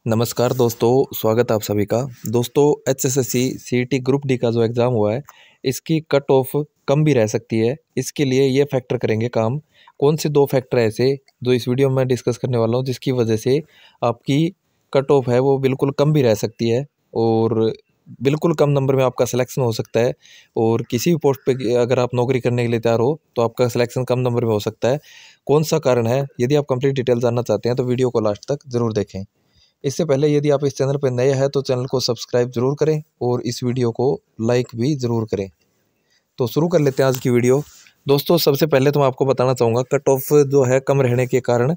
नमस्कार दोस्तों, स्वागत है आप सभी का। दोस्तों, एचएसएससी सीईटी ग्रुप डी का जो एग्ज़ाम हुआ है, इसकी कट ऑफ कम भी रह सकती है। इसके लिए ये फैक्टर करेंगे काम। कौन से 2 फैक्टर ऐसे जो इस वीडियो में मैं डिस्कस करने वाला हूँ, जिसकी वजह से आपकी कट ऑफ है वो बिल्कुल कम भी रह सकती है और बिल्कुल कम नंबर में आपका सिलेक्शन हो सकता है। और किसी भी पोस्ट पे अगर आप नौकरी करने के लिए तैयार हो, तो आपका सिलेक्शन कम नंबर में हो सकता है। कौन-सा कारण है? यदि आप कंप्लीट डिटेल जानना चाहते हैं, तो वीडियो को लास्ट तक ज़रूर देखें। इससे पहले यदि आप इस चैनल पर नए हैं तो चैनल को सब्सक्राइब ज़रूर करें और इस वीडियो को लाइक भी ज़रूर करें। तो शुरू कर लेते हैं आज की वीडियो। दोस्तों, सबसे पहले तो मैं आपको बताना चाहूँगा कट ऑफ जो है कम रहने के कारण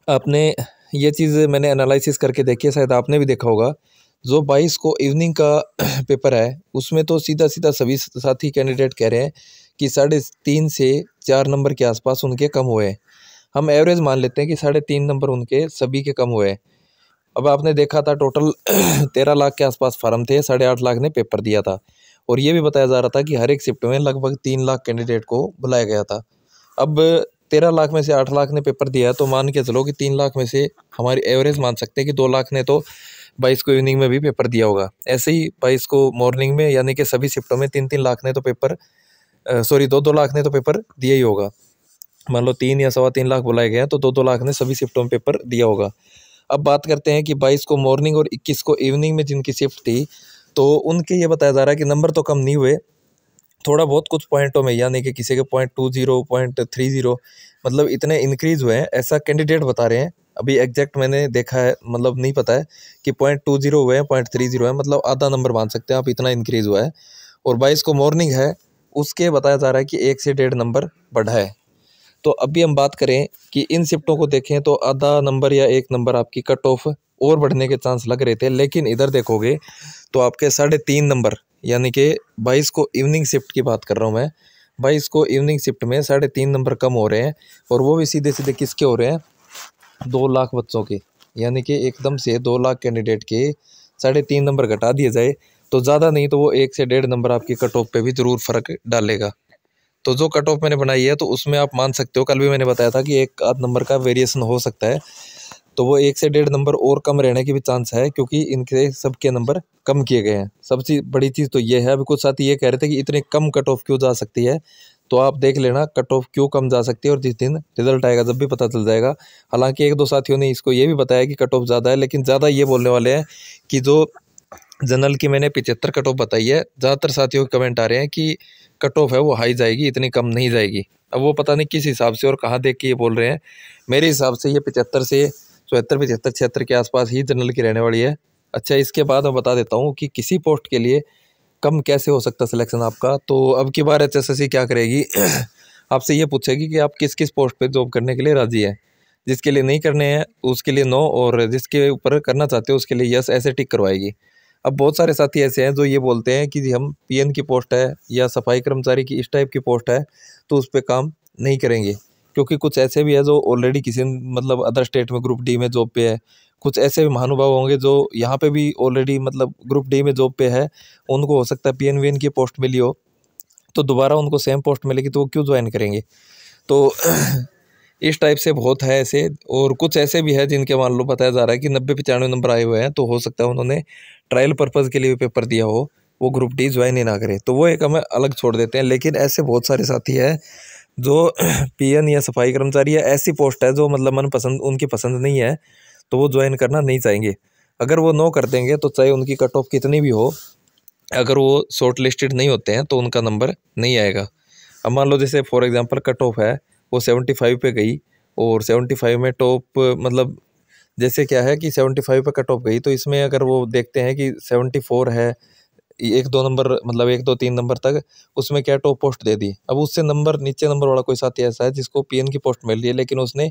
आपने ये चीज़ मैंने एनालिसिस करके देखी है, शायद आपने भी देखा होगा। जो 22 को इवनिंग का पेपर है, उसमें तो सीधा-सीधा सभी साथी कैंडिडेट कह रहे हैं कि 3.5 से 4 नंबर के आसपास उनके कम हुए हैं। हम एवरेज मान लेते हैं कि 3.5 नंबर उनके सभी के कम हुए हैं। अब आपने देखा था टोटल 13 लाख के आसपास फार्म थे, 8.5 लाख ने पेपर दिया था और ये भी बताया जा रहा था कि हर एक शिफ्ट में लगभग 3 लाख कैंडिडेट को बुलाया गया था। अब 13 लाख में से 8 लाख ने पेपर दिया, तो मान के चलो कि 3 लाख में से हमारी एवरेज मान सकते हैं कि 2 लाख ने तो 22 को इवनिंग में भी पेपर दिया होगा। ऐसे ही 22 को मॉर्निंग में, यानी कि सभी शिफ्टों में 3-3 लाख ने तो पेपर 2-2 लाख ने तो पेपर दिया ही होगा। मान लो 3 या 3.25 लाख बुलाए गए हैं, तो 2-2 लाख ने सभी शिफ्टों में पेपर दिया होगा। अब बात करते हैं कि 22 को मॉर्निंग और 21 को इवनिंग में जिनकी शिफ्ट थी, तो उनके ये बताया जा रहा है कि नंबर तो कम नहीं हुए, थोड़ा बहुत कुछ पॉइंटों में, यानी कि किसी के 0.20, 0.30, मतलब इतने इंक्रीज़ हुए हैं, ऐसा कैंडिडेट बता रहे हैं। अभी एग्जैक्ट मैंने देखा है, मतलब नहीं पता है कि 0.20 हुए हैं, 0.30 है, मतलब आधा नंबर मान सकते हैं आप, इतना इंक्रीज़ हुआ है। और 22 को मॉर्निंग है, उसके बताया जा रहा है कि 1 से 1.5 नंबर बढ़ा है। तो अभी हम बात करें कि इन शिफ्टों को देखें तो आधा नंबर या 1 नंबर आपकी कट ऑफ और बढ़ने के चांस लग रहे थे, लेकिन इधर देखोगे तो आपके 3.5 नंबर, यानी कि 22 को इवनिंग शिफ्ट की बात कर रहा हूँ मैं, 22 को इवनिंग शिफ्ट में 3.5 नंबर कम हो रहे हैं। और वो भी सीधे सीधे किसके हो रहे हैं? 2 लाख बच्चों के, यानी कि एकदम से 2 लाख कैंडिडेट के 3.5 नंबर घटा दिए जाए तो ज़्यादा नहीं तो वो 1 से 1.5 नंबर आपकी कट ऑफ पे भी ज़रूर फ़र्क डालेगा। तो जो कट ऑफ मैंने बनाई है, तो उसमें आप मान सकते हो, कल भी मैंने बताया था कि 1 आध नंबर का वेरिएशन हो सकता है, तो वो 1 से 1.5 नंबर और कम रहने की भी चांस है, क्योंकि इनके सबके नंबर कम किए गए हैं। सबसे बड़ी चीज़ तो ये है। अभी कुछ साथी ये कह रहे थे कि इतने कम कट ऑफ क्यों जा सकती है, तो आप देख लेना कट ऑफ क्यों कम जा सकती है, और जिस दिन रिजल्ट आएगा जब भी पता चल जाएगा। हालांकि 1-2 साथियों ने इसको ये भी बताया कि कट ऑफ ज़्यादा है, लेकिन ज़्यादा ये बोलने वाले हैं कि जो जनरल की मैंने 75 कट ऑफ बताई है, ज़्यादातर साथियों के कमेंट आ रहे हैं कि कट ऑफ है वो हाई जाएगी, इतनी कम नहीं जाएगी। अब वो पता नहीं किस हिसाब से और कहाँ देख के ये बोल रहे हैं। मेरे हिसाब से ये 75 से 74, 75, 76 के आसपास ही जनरल की रहने वाली है। अच्छा, इसके बाद मैं बता देता हूँ कि किसी पोस्ट के लिए कम कैसे हो सकता सिलेक्शन आपका। तो अब की बार एचएसएससी क्या करेगी आपसे ये पूछेगी कि आप किस किस पोस्ट पे जॉब करने के लिए राजी हैं। जिसके लिए नहीं करने हैं उसके लिए नो, और जिसके ऊपर करना चाहते हो उसके लिए यस, ऐसे टिक करवाएगी। अब बहुत सारे साथी ऐसे हैं जो ये बोलते हैं कि जी हम पीएन की पोस्ट है या सफाई कर्मचारी की इस टाइप की पोस्ट है, तो उस पर काम नहीं करेंगे। क्योंकि कुछ ऐसे भी है जो ऑलरेडी किसी मतलब अदर स्टेट में ग्रुप डी में जॉब पे है। कुछ ऐसे भी महानुभाव होंगे जो यहाँ पे भी ऑलरेडी मतलब ग्रुप डी में जॉब पे है, उनको हो सकता है पीएन वीएन की पोस्ट मिली हो, तो दोबारा उनको सेम पोस्ट मिलेगी तो वो क्यों ज्वाइन करेंगे। तो इस टाइप से बहुत है ऐसे। और कुछ ऐसे भी है जिनके मान लो बताया जा रहा है कि 90-95 नंबर आए हुए हैं, तो हो सकता है उन्होंने ट्रायल पर्पज़ के लिए पेपर दिया हो, वो ग्रुप डी ज्वाइन ही ना करे, तो वो एक हमें अलग छोड़ देते हैं। लेकिन ऐसे बहुत सारे साथी हैं जो पीएन या सफाई कर्मचारी या ऐसी पोस्ट है जो मतलब मनपसंद उनकी पसंद नहीं है, तो वो ज्वाइन करना नहीं चाहेंगे। अगर वो नो कर देंगे तो चाहे उनकी कट ऑफ कितनी भी हो, अगर वो शॉर्ट लिस्टेड नहीं होते हैं तो उनका नंबर नहीं आएगा। अब मान लो जैसे फॉर एग्जांपल कट ऑफ है वो 75 पे गई, और 75 में टॉप मतलब जैसे क्या है कि 75 पे कट ऑफ गई, तो इसमें अगर वो देखते हैं कि 74 है, 1-2 नंबर मतलब 1-2-3 नंबर तक, उसमें क्या टॉप पोस्ट दे दी। अब उससे नंबर नीचे नंबर वाला कोई साथी ऐसा है जिसको पीएन की पोस्ट मिल रही है, लेकिन उसने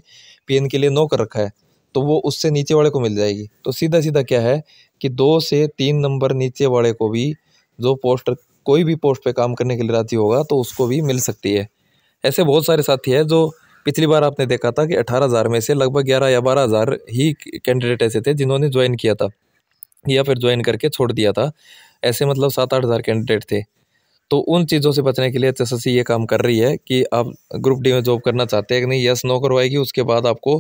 पीएन के लिए नो कर रखा है, तो वो उससे नीचे वाले को मिल जाएगी। तो सीधा सीधा क्या है कि 2 से 3 नंबर नीचे वाले को भी जो पोस्ट कोई भी पोस्ट पे काम करने के लिए राजी होगा तो उसको भी मिल सकती है। ऐसे बहुत सारे साथी हैं जो पिछली बार आपने देखा था कि 18,000 में से लगभग 11 या 12,000 ही कैंडिडेट ऐसे थे जिन्होंने ज्वाइन किया था या फिर ज्वाइन करके छोड़ दिया था। ऐसे मतलब 7-8 हज़ार कैंडिडेट थे। तो उन चीज़ों से बचने के लिए एचएसएससी ये काम कर रही है कि आप ग्रुप डी में जॉब करना चाहते हैं कि नहीं, यस नो करवाएगी। उसके बाद आपको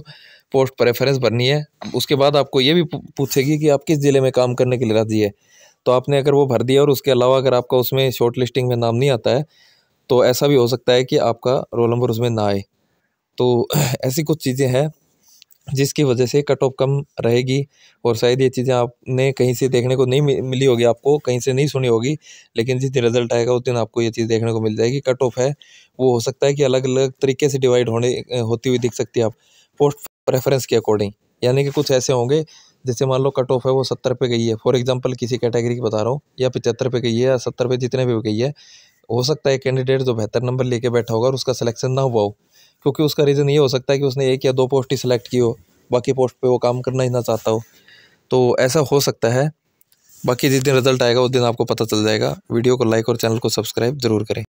पोस्ट प्रेफरेंस भरनी है। उसके बाद आपको ये भी पूछेगी कि आप किस ज़िले में काम करने के लिए राजी है। तो आपने अगर वो भर दिया और उसके अलावा अगर आपका उसमें शॉर्ट लिस्टिंग में नाम नहीं आता है, तो ऐसा भी हो सकता है कि आपका रोल नंबर उसमें ना आए। तो ऐसी कुछ चीज़ें हैं जिसकी वजह से कट ऑफ कम रहेगी। और शायद ये चीज़ें आपने कहीं से देखने को नहीं मिली होगी, आपको कहीं से नहीं सुनी होगी, लेकिन जिस दिन रिजल्ट आएगा उस दिन आपको ये चीज़ देखने को मिल जाएगी। कट ऑफ है वो हो सकता है कि अलग अलग तरीके से डिवाइड होती हुई दिख सकती है आप पोस्ट प्रेफरेंस के अकॉर्डिंग। यानी कि कुछ ऐसे होंगे, जैसे मान लो कट ऑफ है वो 70 पे गई है, फॉर एग्जाम्पल किसी कैटेगरी की बता रहा हूँ, या 75 पे गई है या 70 पे, जितने भी गई है, हो सकता है कैंडिडेट जो बेहतर नंबर लेके बैठा होगा और उसका सिलेक्शन ना हुआ हो, क्योंकि उसका रीज़न ये हो सकता है कि उसने 1 या 2 पोस्ट ही सिलेक्ट की हो, बाकी पोस्ट पे वो काम करना ही ना चाहता हो। तो ऐसा हो सकता है। बाकी जिस दिन रिजल्ट आएगा उस दिन आपको पता चल जाएगा। वीडियो को लाइक और चैनल को सब्सक्राइब ज़रूर करें।